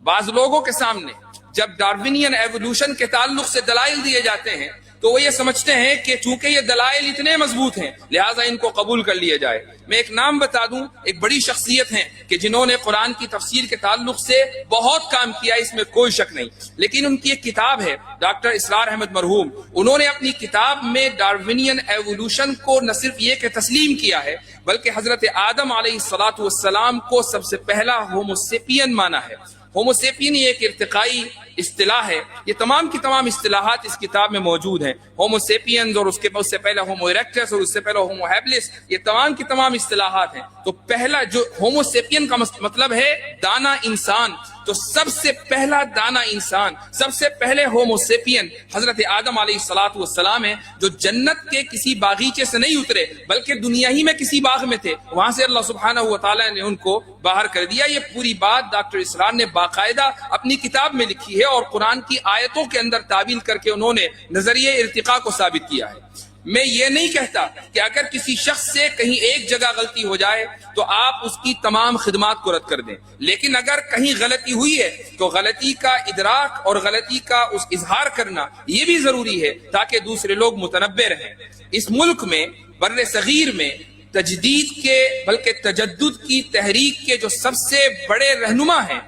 بعض لوگوں کے سامنے جب ڈارونین ایوولوشن کے تعلق سے دلائل دیے جاتے ہیں تو وہ یہ سمجھتے ہیں کہ چونکہ یہ دلائل اتنے مضبوط ہیں لہٰذا ان کو قبول کر لیا جائے۔ میں ایک نام بتا دوں، ایک بڑی شخصیت ہیں کہ جنہوں نے قرآن کی تفسیر کے تعلق سے بہت کام کیا، اس میں کوئی شک نہیں، لیکن ان کی ایک کتاب ہے ڈاکٹر اسرار احمد مرحوم، انہوں نے اپنی کتاب میں ڈارونین ایوولوشن کو نہ صرف یہ کہ تسلیم کیا ہے بلکہ حضرت آدم علیہ السلام کو سب سے پہلا ہومو سیپین مانا ہے۔ ہومو سیپین یہ ایک ارتقائی اصطلاح ہے، یہ تمام کی تمام اصطلاحات اس کتاب میں موجود ہیں۔ ہومو سیپینز اور اس سے پہلے ہومو ایریکٹس اور اس سے پہلے ہومو ہیبلس، یہ تمام کی تمام اصطلاحات ہیں۔ تو پہلا جو ہومو سیپین کا مطلب ہے دانا انسان، تو سب سے پہلا دانا انسان، سب سے پہلے ہومو سیپین حضرت آدم علیہ السلام ہیں، جو جنت کے کسی باغیچے سے نہیں اترے بلکہ دنیا ہی میں کسی باغ میں تھے، وہاں سے اللہ سبحانہ و تعالیٰ نے ان کو باہر کر دیا۔ یہ پوری بات ڈاکٹر اسرار نے باقاعدہ اپنی کتاب میں لکھی ہے اور قرآن کی آیتوں کے اندر تعبیر کر کے انہوں نے نظریہ ارتقاء کو ثابت کیا ہے۔ میں یہ نہیں کہتا کہ اگر کسی شخص سے کہیں ایک جگہ غلطی ہو جائے تو آپ اس کی تمام خدمات کو رد کر دیں، لیکن اگر کہیں غلطی ہوئی ہے تو غلطی کا ادراک اور غلطی کا اس اظہار کرنا یہ بھی ضروری ہے تاکہ دوسرے لوگ متنبہ رہیں۔ اس ملک میں بر صغیر میں تجدید کے بلکہ تجدد کی تحریک کے جو سب سے بڑے رہنما ہیں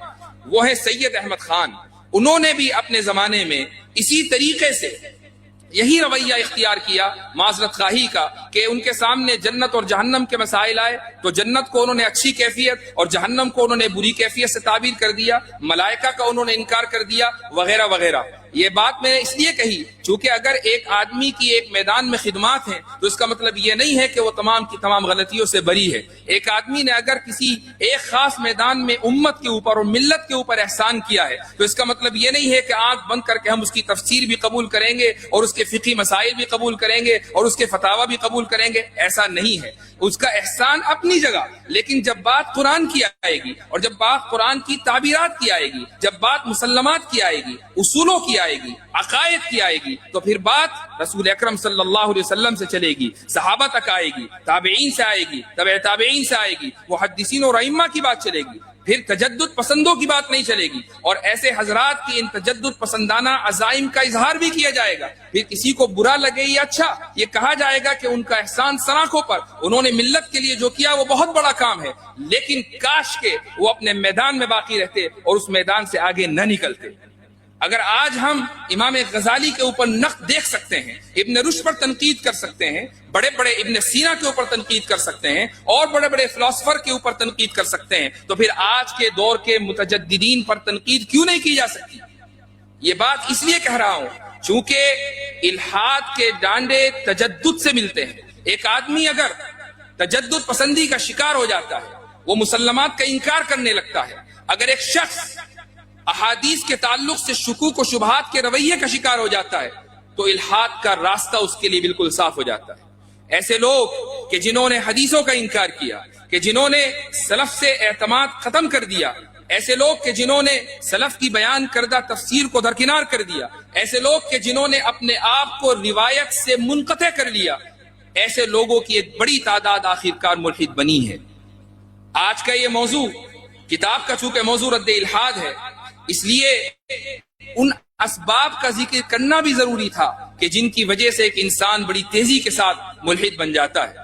وہ ہیں سید احمد خان۔ انہوں نے بھی اپنے زمانے میں اسی طریقے سے یہی رویہ اختیار کیا معذرت خواہی کا کہ ان کے سامنے جنت اور جہنم کے مسائل آئے تو جنت کو انہوں نے اچھی کیفیت اور جہنم کو انہوں نے بری کیفیت سے تعبیر کر دیا، ملائکہ کا انہوں نے انکار کر دیا وغیرہ وغیرہ۔ یہ بات میں نے اس لیے کہی چونکہ اگر ایک آدمی کی ایک میدان میں خدمات ہیں تو اس کا مطلب یہ نہیں ہے کہ وہ تمام کی تمام غلطیوں سے بری ہے۔ ایک آدمی نے اگر کسی ایک خاص میدان میں امت کے اوپر اور ملت کے اوپر احسان کیا ہے تو اس کا مطلب یہ نہیں ہے کہ آنکھ بند کر کے ہم اس کی تفسیر بھی قبول کریں گے اور اس کے فقہی مسائل بھی قبول کریں گے اور اس کے فتاوی بھی قبول کریں گے، ایسا نہیں ہے۔ اس کا احسان اپنی جگہ، لیکن جب بات قرآن کی آئے گی اور جب بات قرآن کی تعبیرات کی آئے گی، جب بات مسلمات کی آئے گی، اصولوں کی آئے گی، عقائد کی آئے گی، تو پھر بات رسول اکرم صلی اللہ علیہ وسلم سے چلے گی، صحابہ تک آئے گی، تابعین سے آئے گی، تبع تابعین سے آئے گی، محدثین اور ائمہ کی بات چلے گی، پھر تجدد پسندوں کی بات نہیں چلے گی۔ اور ایسے حضرات کی ان تجدد پسندانہ عزائم کا اظہار بھی کیا جائے گا، پھر کسی کو برا لگے یا اچھا یہ کہا جائے گا کہ ان کا احسان سراخوں پر، انہوں نے ملت کے لیے جو کیا وہ بہت بڑا کام ہے، لیکن کاش کہ وہ اپنے میدان میں باقی رہتے اور اس میدان سے آگے نہ نکلتے۔ اگر آج ہم امام غزالی کے اوپر نقد دیکھ سکتے ہیں، ابن رشد پر تنقید کر سکتے ہیں، بڑے بڑے ابن سینا کے اوپر تنقید کر سکتے ہیں اور بڑے بڑے فلاسفر کے اوپر تنقید کر سکتے ہیں، تو پھر آج کے دور کے متجددین پر تنقید کیوں نہیں کی جا سکتی؟ یہ بات اس لیے کہہ رہا ہوں چونکہ الحاد کے ڈانڈے تجدد سے ملتے ہیں۔ ایک آدمی اگر تجدد پسندی کا شکار ہو جاتا ہے، وہ مسلمات کا انکار کرنے لگتا ہے، اگر ایک شخص احادیث کے تعلق سے شکوک و شبہات کے رویے کا شکار ہو جاتا ہے تو الحاد کا راستہ اس کے لیے بالکل صاف ہو جاتا ہے۔ ایسے لوگ کہ جنہوں نے حدیثوں کا انکار کیا، کہ جنہوں نے سلف سے اعتماد ختم کر دیا، ایسے لوگ کہ جنہوں نے سلف کی بیان کردہ تفسیر کو درکنار کر دیا، ایسے لوگ کہ جنہوں نے اپنے آپ کو روایت سے منقطع کر لیا، ایسے لوگوں کی ایک بڑی تعداد آخرکار ملحد بنی ہے۔ آج کا یہ موضوع کتاب کا چونکہ موضوع رد الحاد ہے، اس لیے ان اسباب کا ذکر کرنا بھی ضروری تھا کہ جن کی وجہ سے ایک انسان بڑی تیزی کے ساتھ ملحد بن جاتا ہے۔